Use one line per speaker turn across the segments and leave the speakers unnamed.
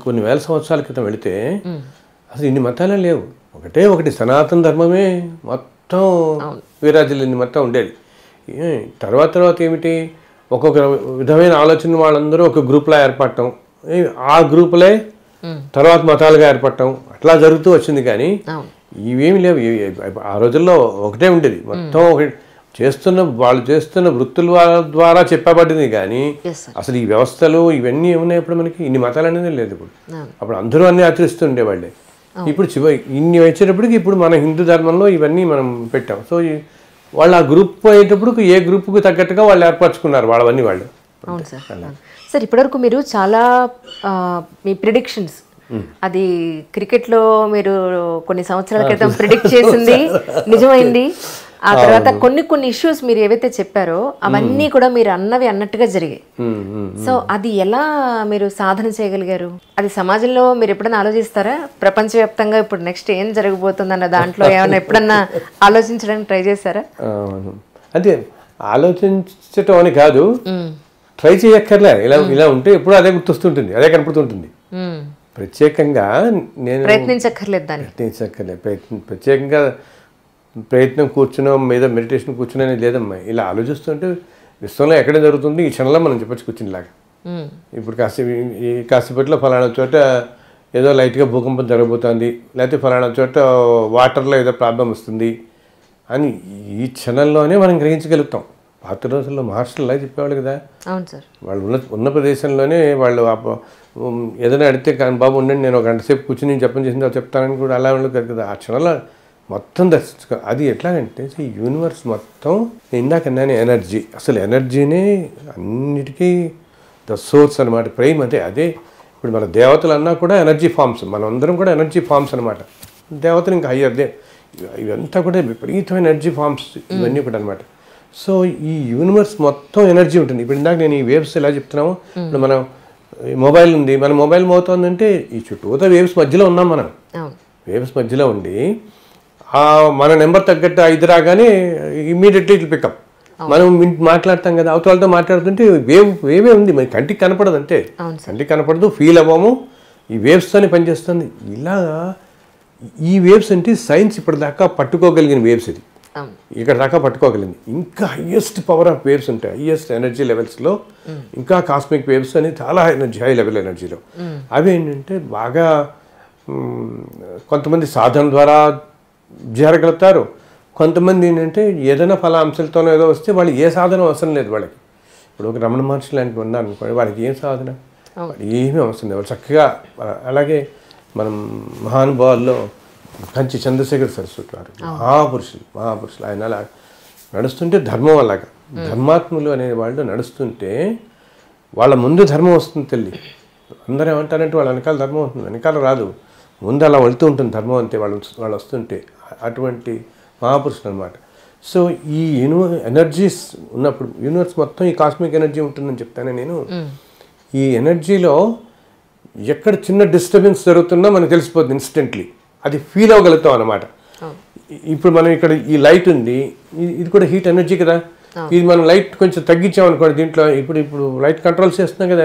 కొన్ని వేల సంవత్సరాల క్రితం వెళితే అసలు ఇన్ని మతాలే లేవు. ఒకటే ఒకటి సనాతన ధర్మమే మొత్తం వీరాజులు మొత్తం ఉండేది. తర్వాత తర్వాత ఏమిటి, ఒక్కొక్క విధమైన ఆలోచన వాళ్ళందరూ ఒక గ్రూప్లా ఏర్పడటం, ఆ గ్రూపులే తర్వాత మతాలుగా ఏర్పడటం అట్లా జరుగుతూ వచ్చింది. కానీ ఇవేమి లేవు. ఆ రోజుల్లో ఒకటే ఉండేది మొత్తం. వాళ్ళు చేస్తున్న వృత్తుల ద్వారా చెప్పబడింది. కానీ అసలు ఈ వ్యవస్థలు ఇవన్నీ ఏమున్నాయి ఇప్పుడు మనకి, ఇన్ని మతాలు అనేది లేదు ఇప్పుడు. అప్పుడు అందరూ అన్నీ ఆచరిస్తుండేవాళ్ళే. ఇప్పుడు ఇన్ని వచ్చేటప్పటికి ఇప్పుడు మన హిందూ ధర్మంలో ఇవన్నీ మనం పెట్టాం. సో వాళ్ళు ఆ గ్రూప్ అయ్యేటప్పుడు ఏ గ్రూప్కి తగ్గట్టుగా వాళ్ళు ఏర్పరచుకున్నారు వాళ్ళవన్నీ వాళ్ళు.
అవును సార్. సార్ ఇప్పటివరకు మీరు చాలా మీ ప్రిడిక్షన్స్, అది క్రికెట్లో మీరు కొన్ని సంవత్సరాల క్రితం ప్రిడిక్ట్ చేసింది నిజమైంది. ఆ తర్వాత కొన్ని ఇష్యూస్ మీరు ఏవైతే చెప్పారో అవన్నీ కూడా మీరు అన్నవి అన్నట్టుగా జరిగాయి. సో అది ఎలా మీరు సాధన చేయగలిగారు? అది సమాజంలో మీరు ఎప్పుడైనా ఆలోచిస్తారా? ప్రపంచవ్యాప్తంగా ఇప్పుడు నెక్స్ట్ ఏం జరగబోతుంది అన్న దాంట్లో ఏమైనా ఎప్పుడన్నా ఆలోచించడానికి ట్రై చేశారా?
అంటే ఆలోచించటం అని కాదు, ట్రై చేయక్కర్లే. ఇలా ఉంటే ఎప్పుడు అదే గుర్తొస్తుంటుంది, అదే కనపడుతుంటుంది. ప్రత్యేకంగా నేను
ప్రయత్నించక్కర్లేదు,
ప్రత్యేకంగా ప్రయత్నం కూర్చున్నాం మీద మెడిటేషన్ కూర్చునే లేదమ్మా. ఇలా ఆలోచిస్తుంటే విశ్వంలో ఎక్కడ జరుగుతుంది ఈ క్షణంలో మనం చెప్పచ్చు కూర్చునిలాగా. ఇప్పుడు కాసేపట్లో ఫలానా చోట ఏదో లైట్గా భూకంపం జరగబోతుంది, లేకపోతే ఫలానా చోట వాటర్లో ఏదో ప్రాబ్లం వస్తుంది అని ఈ క్షణంలోనే మనం గ్రహించగలుగుతాం. పాత రోజుల్లో మహర్షులు అలా చెప్పేవాళ్ళు కదా.
అవును సార్.
వాళ్ళు ఉన్న ప్రదేశంలోనే వాళ్ళు ఏదైనా అడిగితే కానీ బాబు ఉండండి నేను ఒక గంట సేపు కూర్చుని చెప్పని చేసింది చెప్తానని కూడా అలా వాళ్ళు కదా. ఆ క్షణంలో మొత్తం దర్శించుకో. అది ఎట్లాగంటే ఈ యూనివర్స్ మొత్తం ఇందాక ఎనర్జీ, అసలు ఎనర్జీనే అన్నిటికీ ద సోర్స్ అనమాట, ప్రైమ్. అదే ఇప్పుడు మన దేవతలు అన్నా కూడా ఎనర్జీ ఫామ్స్, మనం అందరం కూడా ఎనర్జీ ఫామ్స్ అనమాట. దేవతలు ఇంకా హయ్యర్, ఇవంతా కూడా విపరీతమైన ఎనర్జీ ఫామ్స్ ఇవన్నీ కూడా అనమాట. సో ఈ యూనివర్స్ మొత్తం ఎనర్జీ ఉంటుంది. ఇప్పుడు ఇందాక నేను ఈ వేవ్స్ ఎలా చెప్తున్నాము, ఇప్పుడు మనం మొబైల్ ఉంది, మన మొబైల్ మోతుందంటే ఈ చుట్టూతో వేవ్స్ మధ్యలో ఉన్నాం మనం. వేవ్స్ మధ్యలో ఉండి మన నెంబర్ తగ్గట్టు 5 రాగానే ఇమీడియట్లీ ఇట్ పికప్. మనం మాట్లాడతాం కదా, అవతలతో మాట్లాడుతుంటే వేవే ఉంది, మరి కంటికి కనపడదు. అంతే, కంటికి కనపడదు, ఫీల్ అవ్వము. ఈ వేవ్స్తోనే పనిచేస్తుంది. ఇలాగా ఈ వేవ్స్ అంటే సైన్స్ ఇప్పటిదాకా పట్టుకోగలిగిన వేవ్స్. ఇది ఇక్కడ దాకా పట్టుకోగలిగింది. ఇంకా హయ్యెస్ట్ పవర్ ఆఫ్ వేవ్స్ ఉంటాయి, హయ్యెస్ట్ ఎనర్జీ లెవెల్స్లో. ఇంకా కాస్మిక్ వేవ్స్ అని చాలా హై లెవెల్ ఎనర్జీలో. అవి ఏంటంటే బాగా కొంతమంది సాధన ద్వారా జరగలుగుతారు. కొంతమంది ఏంటంటే ఏదైనా ఫలాంశాలతోనో ఏదో వస్తే వాళ్ళు ఏ సాధన అవసరం లేదు వాళ్ళకి. ఇప్పుడు ఒక రమణ మహర్షి లాంటివి ఉన్నారు అనుకోండి, వాళ్ళకి ఏం సాధన, ఏమీ అవసరం లేదు, వాళ్ళు చక్కగా. అలాగే మనం మహానుభావుల్లో కంచి చంద్రశేఖర సరస్వతి వారు మహాపురుషులు ఆయన అలా నడుస్తుంటే ధర్మం అలాగా, ధర్మాత్ములు అనే వాళ్ళు నడుస్తుంటే వాళ్ళ ముందు ధర్మం వస్తుంది తల్లి. అందరూ ఏమంటారంటే వాళ్ళ వెనకాల ధర్మం వస్తుంది, వెనకాల రాదు, ముందు అలా వెళుతూ ఉంటుంది ధర్మం అంతే వాళ్ళు వస్తుంటే. అటువంటి మహాపురుషులు అనమాట. సో ఈ ఎనర్జీస్ ఉన్నప్పుడు యూనివర్స్ మొత్తం ఈ కాస్మిక్ ఎనర్జీ ఉంటుందని చెప్తానే నేను. ఈ ఎనర్జీలో ఎక్కడ చిన్న డిస్టర్బెన్స్ జరుగుతున్నా మనకు తెలిసిపోతుంది ఇన్స్టెంట్లీ, అది ఫీల్ అవ్వగలుగుతాం అనమాట. ఇప్పుడు మనం ఇక్కడ ఈ లైట్ ఉంది, ఇది కూడా హీట్ ఎనర్జీ కదా. ఇది మనం లైట్ కొంచెం తగ్గించామనుకోండి దీంట్లో, ఇప్పుడు లైట్ కంట్రోల్ చేస్తున్నాం కదా,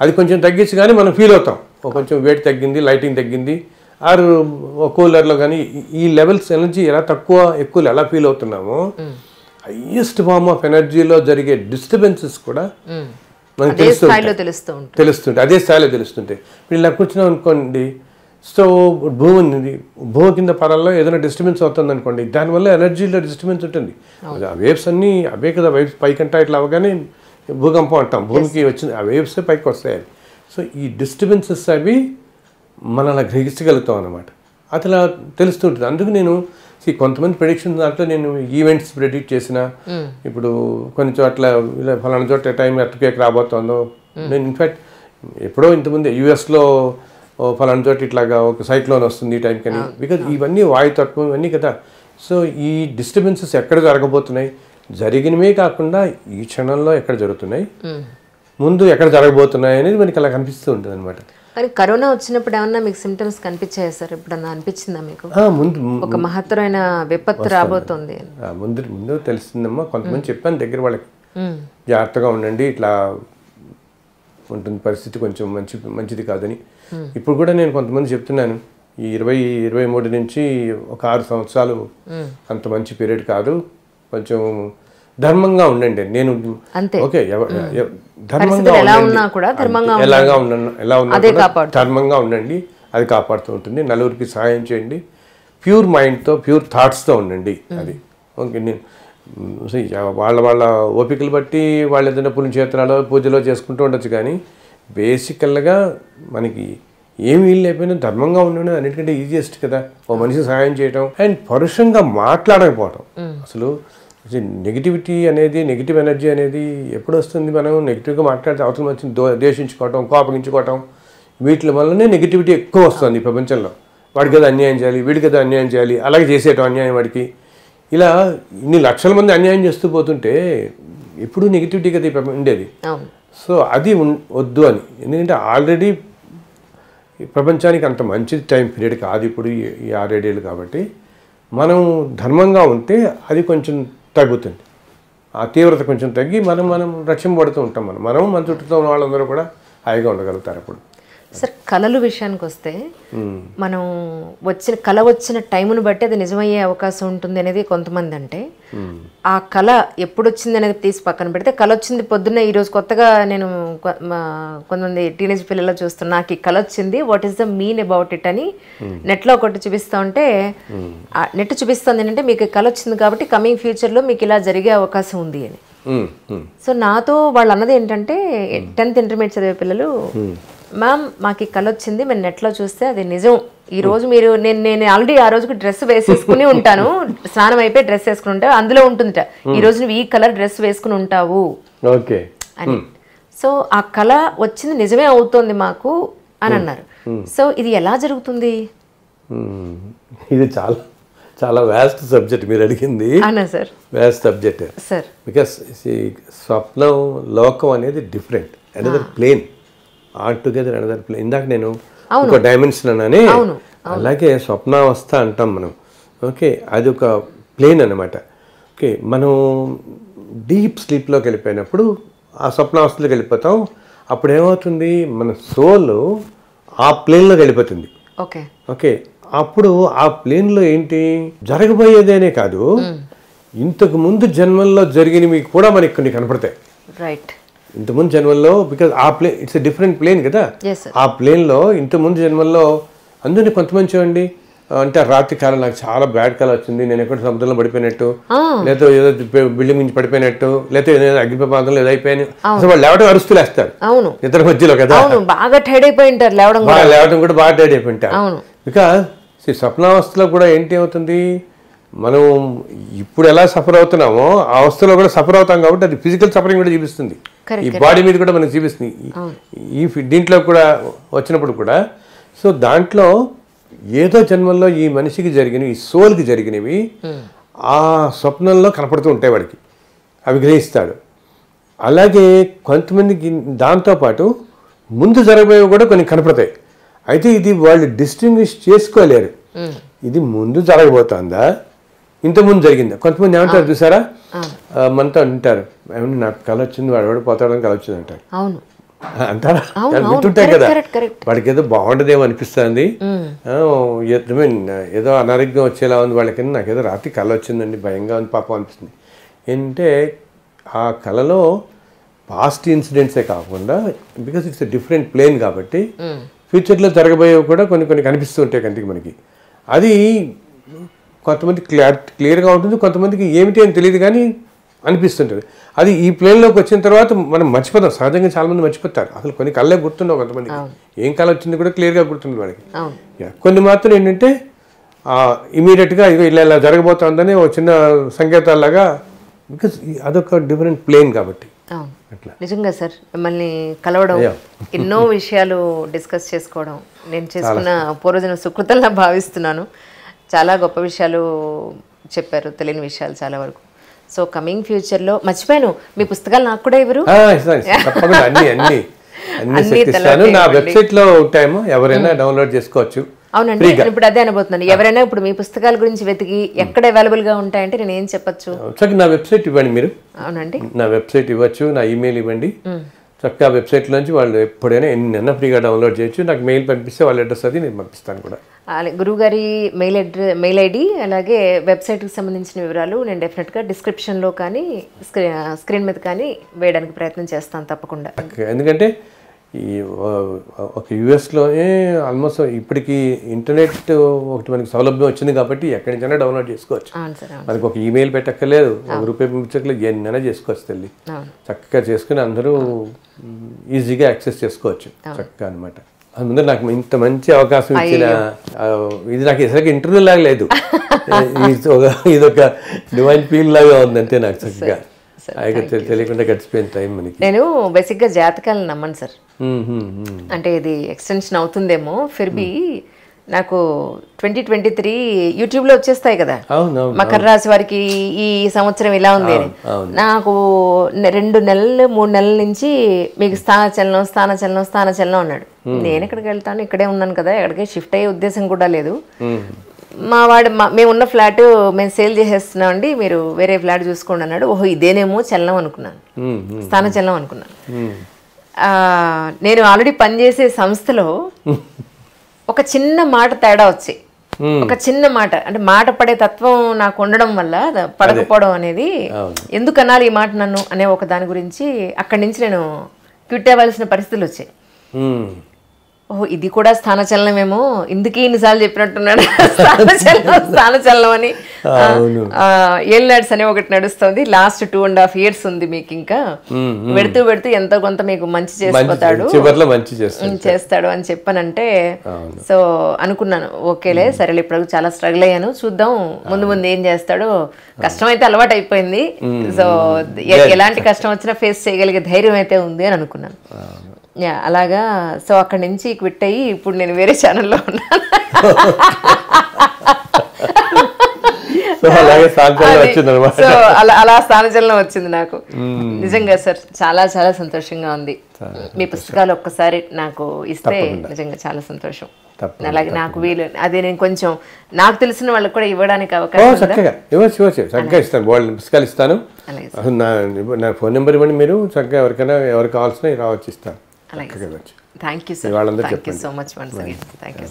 అది కొంచెం తగ్గించగానే మనం ఫీల్ అవుతాం, కొంచెం వెయిట్ తగ్గింది, లైటింగ్ తగ్గింది. ఆరు కూలర్లో కానీ ఈ లెవెల్స్ ఎనర్జీ ఎలా ఎక్కువ ఎలా ఫీల్ అవుతున్నామో, హైయెస్ట్ ఫార్మ్ ఆఫ్ ఎనర్జీలో జరిగే డిస్టర్బెన్సెస్ కూడా మనకు తెలుస్తుంటాయి, అదే స్థాయిలో తెలుస్తుంటాయి. ఇప్పుడు ఇలా కూర్చున్నాం అనుకోండి, సో భూమి ఉంది, భూమి కింద పరాల్లో ఏదైనా డిస్టర్బెన్స్ అవుతుంది అనుకోండి, దానివల్ల ఎనర్జీలో డిస్టర్బెన్స్ ఉంటుంది. ఆ వేవ్స్ అన్నీ అవే కదా, వేవ్స్ పైకంటా ఇట్లా అవగానే భూకంపం అంటాం, భూమికి వచ్చిన ఆ వేవ్స్ పైకి వస్తాయి. సో ఈ డిస్టర్బెన్సెస్ అవి మనం అలా గ్రహించగలుగుతాం అనమాట, అట్లా తెలుస్తుంటుంది. అందుకు నేను కొంతమంది ప్రెడిక్షన్ దాంట్లో నేను ఈవెంట్స్ ప్రెడిక్ట్ చేసిన, ఇప్పుడు కొన్ని చోట్ల ఇలా ఫలానా చోట టైం ఎర్త్క్వేక్ రాబోతుందో, నేను ఇన్ఫ్యాక్ట్ ఎప్పుడో ఇంతకుముందు యూఎస్లో ఫలానా చోట ఇట్లాగా ఒక సైక్లోన్ వస్తుంది ఈ టైంకి అని, బికాజ్ ఇవన్నీ వాయుతత్వం ఇవన్నీ కదా. సో ఈ డిస్టర్బెన్సెస్ ఎక్కడ జరగబోతున్నాయి, జరిగినవే కాకుండా ఈ క్షణంలో ఎక్కడ జరుగుతున్నాయి, ముందు ఎక్కడ జరగబోతున్నాయి అనేది మనకి అలా కనిపిస్తూ ఉంటుంది అనమాట.
కానీ కరోనా వచ్చినప్పుడు ఏమన్నా మీకు సిమ్టమ్స్ కనిపించాయా సార్? ఎప్పుడన్నా అనిపించిందా మీకు
ముందు
ఒక మహత్తరమైన విపత్తు రాబోతుంది?
ముందు తెలిసిందమ్మా, కొంతమంది చెప్పాను దగ్గర వాళ్ళకి, జాగ్రత్తగా ఉండండి, ఇట్లా ఉంటుంది పరిస్థితి కొంచెం మంచిది కాదని. ఇప్పుడు కూడా నేను కొంతమంది చెప్తున్నాను, ఈ 2023 నుంచి ఒక 6 సంవత్సరాలు అంత మంచి పీరియడ్ కాదు, కొంచెం ధర్మంగా ఉండండి. నేను ఓకే ధర్మంగా ఎలా ఉన్నా ధర్మంగా ఉండండి, అది కాపాడుతూ ఉంటుంది. నలుగురికి సహాయం చేయండి, ప్యూర్ మైండ్తో ప్యూర్ థాట్స్తో ఉండండి. అది ఓకే. నేను వాళ్ళ ఓపికలు బట్టి వాళ్ళు ఏదైనా పుణ్యక్షేత్రాలు పూజలో చేసుకుంటూ ఉండొచ్చు, కానీ బేసికల్గా మనకి ఏమి వీలు లేకపోయినా ధర్మంగా ఉండడం అన్నిటికంటే ఈజియెస్ట్ కదా. ఓ మనిషి సహాయం చేయటం అండ్ పరుషంగా మాట్లాడకపోవటం. అసలు నెగిటివిటీ అనేది, నెగిటివ్ ఎనర్జీ అనేది ఎప్పుడు వస్తుంది? మనం నెగిటివ్గా మాట్లాడితే అవతల వచ్చి ద్వేషించుకోవటం, కోపగించుకోవటం, వీటి వల్లనే నెగిటివిటీ ఎక్కువ వస్తుంది ఈ ప్రపంచంలో. వాడికి ఏదో అన్యాయం చేయాలి, వీడికి ఏదో అన్యాయం చేయాలి, అలాగే చేసేయటం అన్యాయం వాడికి. ఇలా ఇన్ని లక్షల మంది అన్యాయం చేస్తూ పోతుంటే ఎప్పుడు నెగిటివిటీ కదా ఉండేది. సో అది వద్దు అని. ఎందుకంటే ఆల్రెడీ ప్రపంచానికి అంత మంచి టైం పీరియడ్ కాదు ఇప్పుడు ఈ 6-7 ఏళ్ళు. కాబట్టి మనం ధర్మంగా ఉంటే అది కొంచెం తగ్గుతుంది, ఆ తీవ్రత కొంచెం తగ్గి మనం రక్షింపబడుతూ ఉంటాం. మనం మన చుట్టూతో ఉన్న వాళ్ళందరూ కూడా హాయిగా ఉండగలుగుతారు. అప్పుడు
సార్ కళలు విషయానికి వస్తే, మనం కళ వచ్చిన టైంను బట్టి అది నిజమయ్యే అవకాశం ఉంటుంది అనేది కొంతమంది అంటే, ఆ కళ ఎప్పుడు వచ్చింది అనేది తీసి పక్కన పెడితే, కళ వచ్చింది పొద్దున్న ఈరోజు కొత్తగా నేను కొంతమంది టీనేజ్ పిల్లలు చూస్తున్నా, నాకు ఈ కళ వచ్చింది, what is the mean about it అని నెట్లో ఒకటి చూపిస్తూ ఉంటే, నెట్ చూపిస్తుంది ఏంటంటే మీకు కళ వచ్చింది కాబట్టి కమింగ్ ఫ్యూచర్లో మీకు ఇలా జరిగే అవకాశం ఉంది అని. సో నాతో వాళ్ళు అన్నది ఏంటంటే, 10th ఇంటర్మీడియట్ చదివే పిల్లలు, మ్యామ్ మాకు ఈ కళ వచ్చింది, మేము నెట్లో చూస్తే అది నిజం. ఈ రోజు మీరు నేను ఆల్రెడీ ఆ రోజుకి డ్రెస్ వేసేసుకుని ఉంటాను, స్నానం అయిపోయి డ్రెస్ వేసుకుని ఉంటావు, అందులో ఉంటుందిట ఈ రోజు నువ్వు ఈ కలర్ డ్రెస్ వేసుకుని ఉంటావు అని. సో ఆ కళ వచ్చింది నిజమే అవుతోంది మాకు అని అన్నారు. సో ఇది ఎలా జరుగుతుంది?
ఇది చాలా చాలా వ్యాస్ట్ సబ్జెక్ట్ మీరు అడిగింది.
Sir
vast subject
sir,
because స్వప్నం లోకం అనేది different, another plane, altogether another plane. ఇందాక నేను ఒక డైమెన్షన్ అన్నానే, అలాగే స్వప్నావస్థ అంటాం మనం. ఓకే, అది ఒక ప్లేన్ అన్నమాట. ఓకే, మనం డీప్ స్లీప్లోకి వెళ్ళిపోయినప్పుడు ఆ స్వప్నావస్థలోకి వెళ్ళిపోతాం. అప్పుడు ఏమవుతుంది, మన సోల్ ఆ ప్లేన్లోకి వెళ్ళిపోతుంది.
ఓకే
ఓకే, అప్పుడు ఆ ప్లేన్లో ఏంటి జరగబోయేదేనే కాదు, ఇంతకు ముందు జన్మల్లో జరిగినవి కూడా మనకి కొన్ని కనపడతాయి.
రైట్,
ఇంతకుముందు జన్మల్లో, బికాజ్ ఆ plane it's a different plane కదా. ఆ ప్లేన్లో ఇంతకుముందు జన్మల్లో అందరినీ కొంతమంది చూడండి, అంటే రాత్రి కాలం నాకు చాలా బ్యాడ్ కళ వచ్చింది, నేను ఎక్కడ సముద్రంలో పడిపోయినట్టు, లేదా ఏదో బిల్డింగ్ నుంచి పడిపోయినట్టు, లేదా ఏదో అగ్నిప్రమాదంలో ఏదో అయిపోయాను, అసలు వాళ్ళు లేవడం అరుస్తూ లేస్తారు ఇద్దరి మధ్యలో కదా.
బాగా టైర్డ్ అయిపోయి ఉంటారు,
లేవడం కూడా బాగా టైర్డ్ అయిపోయి ఉంటారు. బికాజ్ స్వప్నావస్థలో కూడా ఏంటి అవుతుంది, మనం ఇప్పుడు ఎలా సఫర్ అవుతున్నామో ఆ అవస్థలో కూడా సఫర్ అవుతాం. కాబట్టి అది ఫిజికల్ సఫరింగ్ కూడా చూపిస్తుంది, ఈ బాడీ మీద కూడా మనకు చూపిస్తుంది. ఈ దీంట్లో కూడా వచ్చినప్పుడు కూడా, సో దాంట్లో ఏదో జన్మల్లో ఈ మనిషికి జరిగినవి, ఈ సోల్కి జరిగినవి ఆ స్వప్నంలో కనపడుతూ ఉంటాయి వాడికి, అవి గ్రహిస్తాడు. అలాగే కొంతమందికి దాంతోపాటు ముందు జరగబోయేవి కూడా కొన్ని కనపడతాయి. అయితే ఇది వాళ్ళు డిస్టింగ్విష్ చేసుకోలేరు, ఇది ముందు జరగబోతుందా ఇంతకుముందు జరిగిందా. కొంతమంది ఏమంటారు చూసారా, మనతో అంటారు, ఏమన్నా నాకు కళ వచ్చింది, వాడు పోతాడని కళ వచ్చింది అంటారు. అంటారా, వింటుంటాయి కదా, వాడికి ఏదో బాగుండదేమో అనిపిస్తుంది, ఏదో అనారోగ్యం వచ్చేలా ఉంది వాళ్ళకి, నాకేదో రాత్రి కళ వచ్చిందండి, భయంగా ఉంది పాపం అనిపిస్తుంది. ఏంటంటే ఆ కళలో పాస్ట్ ఇన్సిడెంట్సే కాకుండా, because it's a different plane కాబట్టి ఫ్యూచర్లో జరగబోయేవి కూడా కొన్ని కొన్ని కనిపిస్తూ ఉంటాయి కంటికి మనకి. అది కొంతమంది క్లియర్గా ఉంటుంది, కొంతమందికి ఏమిటి అని తెలియదు కానీ అనిపిస్తుంటుంది. అది ఈ ప్లేన్లోకి వచ్చిన తర్వాత మనం మర్చిపోతాం. సహజంగా చాలామంది మర్చిపోతారు, అసలు కొన్ని కళ్ళే గుర్తుండవు కొంతమందికి, ఏం కళ వచ్చింది కూడా క్లియర్గా గుర్తుంది మనకి. కొన్ని మాత్రం ఏంటంటే ఇమీడియట్గా ఇగో ఇలా జరగబోతుందని ఒక చిన్న సంకేతాలాగా, బికాస్ అదొక డిఫరెంట్ ప్లేన్ కాబట్టి.
నిజంగా సార్, మిమ్మల్ని కలవడం, ఎన్నో విషయాలు డిస్కస్ చేసుకోవడం నేను చేసుకున్న పూర్వజన సుకృతంగా భావిస్తున్నాను. చాలా గొప్ప విషయాలు చెప్పారు, తెలియని విషయాలు చాలా వరకు. సో కమింగ్ ఫ్యూచర్లో మర్చిపోయాను, మీ పుస్తకాలు నాకు కూడా ఎవరు
నా వెబ్సైట్లో ఉంటాయేమో, ఎవరైనా డౌన్లోడ్ చేసుకోవచ్చు.
అవునండి, నేను ఇప్పుడు అదే అనబోతున్నాను. ఎవరైనా ఇప్పుడు మీ పుస్తకాల గురించి వెతికి ఎక్కడ అవైలబుల్గా ఉంటాయంటే నేను ఏం చెప్పచ్చు?
నా వెబ్సైట్ ఇవ్వండి మీరు.
అవునండి,
నా వెబ్సైట్ ఇవ్వచ్చు, నా ఈమెయిల్ ఇవ్వండి, చక్కగా వెబ్సైట్లోంచి వాళ్ళు ఎప్పుడైనా ఎన్నైనా ఫ్రీగా డౌన్లోడ్ చేయొచ్చు. నాకు మెయిల్ పంపిస్తే వాళ్ళ అడ్రస్ అది నేను పంపిస్తాను కూడా.
గురువుగారి మెయిల్ ఐడి అలాగే వెబ్సైట్కి సంబంధించిన వివరాలు నేను డెఫినెట్గా డిస్క్రిప్షన్లో కానీ స్క్రీన్ మీద కానీ వేయడానికి ప్రయత్నం చేస్తాను తప్పకుండా.
ఎందుకంటే ఈ ఒక యూఎస్లోనే ఆల్మోస్ట్ ఇప్పటికి ఇంటర్నెట్ ఒకటి మనకి సౌలభ్యం వచ్చింది కాబట్టి ఎక్కడి నుంచైనా డౌన్లోడ్ చేసుకోవచ్చు. మనకి ఒక ఈమెయిల్ పెట్టక్కర్లేదు, ఒక రూపాయి పంపించక్కర్లేదు, ఎన్నైనా చేసుకోవచ్చు తల్లి. చక్కగా చేసుకుని అందరూ ఈజీగా యాక్సెస్ చేసుకోవచ్చు చక్కగా అనమాట. అందులో నాకు ఇంత మంచి అవకాశం ఇచ్చిన ఇది నాకు అసలు ఇంటర్వ్యూ లాగా లేదు, ఇదొక డివైన్ ఫీల్ లాగా ఉంది అంతే. నాకు చక్కగా తెలియకుండా గడిచిపోయిన టైం మనకి.
నేను బేసిక్గా జాతకాలను నమ్మను సార్, అంటే ఇది ఎక్స్టెన్షన్ అవుతుందేమో. ఫిర్బీ నాకు 2023 యూట్యూబ్లో వచ్చేస్తాయి కదా మకర రాశి వారికి ఈ సంవత్సరం ఇలా ఉంది అని. నాకు 2 నెలలు 3 నెలల నుంచి మీకు స్థానచలనం అన్నాడు. నేను ఎక్కడికి వెళ్తాను, ఇక్కడే ఉన్నాను కదా, ఎక్కడికి షిఫ్ట్ అయ్యే ఉద్దేశం కూడా లేదు. మేము ఉన్న ఫ్లాట్ మేము సేల్ చేసేస్తున్నాం అండి, మీరు వేరే ఫ్లాట్ చూసుకోండి అన్నాడు. ఓహో ఇదేనేమో చలనం అనుకున్నాను, స్థానచలనం అనుకున్నాను. నేను ఆల్రెడీ పనిచేసే సంస్థలో ఒక చిన్న మాట తేడా వచ్చి, ఒక చిన్న మాట అంటే మాట పడే తత్వం నాకు ఉండడం వల్ల పడకపోవడం అనేది, ఎందుకు అనాలి ఈ మాట నన్ను అనే ఒక దాని గురించి అక్కడి నుంచి నేను క్విట్ అవ్వాల్సిన పరిస్థితులు వచ్చాయి. ఓహో ఇది కూడా స్థానచలనమేమో, ఇందుకే ఇన్నిసార్లు చెప్పినట్టున్నాడు స్థానచలనం అని. ఏల్నాడ్స్ అనే ఒకటి నడుస్తుంది, లాస్ట్ 2.5 years ఉంది మీకు, ఇంకా పెడుతూ పెడుతూ ఎంతో కొంత మీకు మంచి చేస్తాడు అని చెప్పానంటే, సో అనుకున్నాను ఓకేలే సరేలే, ఇప్పుడు చాలా స్ట్రగుల్ అయ్యాను, చూద్దాం ముందు ముందు ఏం చేస్తాడో. కష్టం అయితే అలవాటు అయిపోయింది, సో ఎలాంటి కష్టం వచ్చినా ఫేస్ చేయగలిగే ధైర్యం అయితే ఉంది అని అనుకున్నాను. అలాగా సో అక్కడి నుంచి క్విట్ అయ్యి ఇప్పుడు నేను వేరే ఛానల్లో ఉన్నాను. సో అలా స్థానచలనం వచ్చింది నాకు. నిజంగా సార్ చాలా చాలా సంతోషంగా ఉంది. మీ పుస్తకాలు ఒక్కసారి నాకు ఇస్తే నిజంగా చాలా సంతోషం. అలాగే నాకు వీలు అదే నేను కొంచెం నాకు తెలిసిన వాళ్ళకి కూడా ఇవ్వడానికి అవకాశం
చక్కగా ఇస్తాను, వాళ్ళ పుస్తకాలు ఇస్తాను. నా ఫోన్ నెంబర్ ఇవ్వండి, మీరు చక్కగా ఎవరికైనా ఎవరికి కావాల్సిన రావచ్చు ఇస్తాను.
Thank you sir, thank you so much once again, thank you.